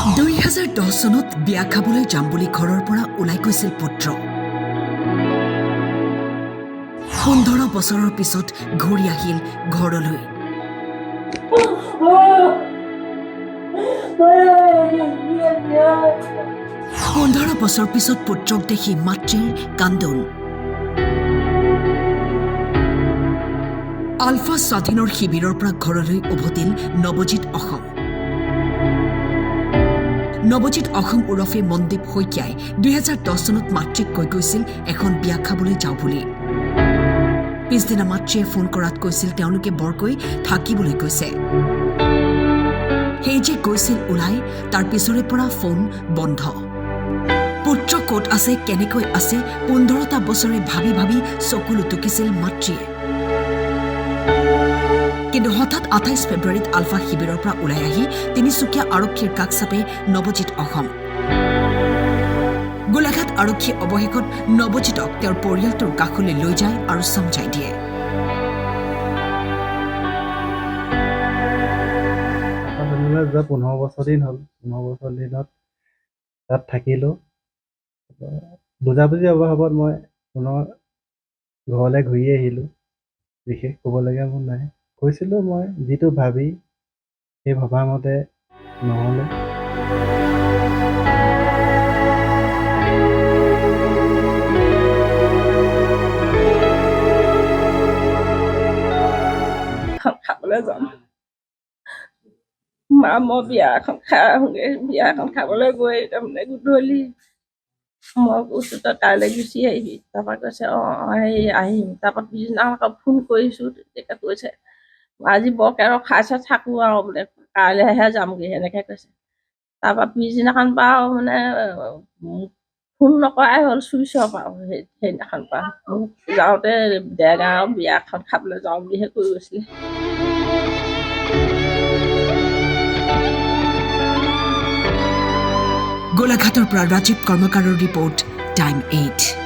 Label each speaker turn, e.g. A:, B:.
A: 2010 চনত বিয়া খাবলৈ যাম বুলি ঘৰৰ পৰা ওলাই গৈছিল পুত্ৰ 15 বছৰৰ পিছত ঘূৰি আহিল ঘৰলৈ পোন্ধৰ বছৰ পিছত পুত্ৰক দেখি মাতৃৰ কান্দোন আলফা স্বাধীনৰ শিবিৰৰ পৰা ঘৰলৈ উভতিল নৱজিৎ অসম নৱজিৎ অসম ওৰফে মনদীপ শইকীয়াই 2010 চনত মাতৃক কৈ গৈছিল এখন বিয়া খাবলৈ যাওঁ বুলি পিছদিনা মাতৃয়ে ফোন কৰাত কৈছিল তেওঁলোকে বৰকৈ থাকিবলৈ কৈছে সেই যে গৈছিল ওলাই তাৰ পিছৰে পৰা ফোন বন্ধ পুত্ৰ ক'ত আছে কেনেকৈ আছে 15টা বছৰে ভাবি ভাবি চকু লুটুকিছিল মাতৃয়ে কিন্তু হঠাৎ 28 ফেব্ৰুৱাৰীত আলফা শিবিৰৰ পৰা ওলাই আহি তিনিচুকীয়া আৰক্ষীৰ কাষ চাপে নৱজিৎ অসম গোলাঘাট আৰক্ষী অৱশেষত নৱজিৎক তেওঁৰ পৰিয়ালটোৰ কাষলৈ লৈ যায় আৰু সমঝাই দিয়ে
B: 15 বছৰ দিন হ'ল 15 বছৰ দিনত তাত থাকিলোঁ বুজাবুজি অভাৱত মই পুনৰ ঘৰলৈ ঘূৰি আহিলোঁ বিশেষ ক'বলগীয়া মোৰ নাই কৈছিলোঁ মই যিটো ভাবি সেই ভবামতে নহ'লে
C: খাবলৈ যাম মা মই বিয়া এখন খাই আহোঁগৈ বিয়া এখন খাবলৈ গৈ তাৰমানে গধূলি মই কৈছোঁ তই কাইলৈ গুচি আহিবি তাৰপৰা কৈছে অঁ সেই আহিম তাৰপৰা পিছদিনা আকৌ ফোন কৰিছোঁ তেতিয়া কৈছে আজি বৰকৈ ৰখাইছে থাকোঁ আৰু বোলে কাইলৈহে যামগৈ এনেকৈ কৈছে তাৰপৰা পিছদিনাখন পৰা আৰু মানে ফোন নকৰাই হ'ল চুইচ অফ আৰু সেইদিনাখন পৰা যাওঁতে দেৰগাঁৱৰ বিয়া এখন খাবলৈ যাওঁ বুলিহে কৈ গৈছিলে
A: গোলাঘাটৰ পৰা ৰাজীৱ কৰ্মকাৰৰ ৰিপৰ্ট টাইম 8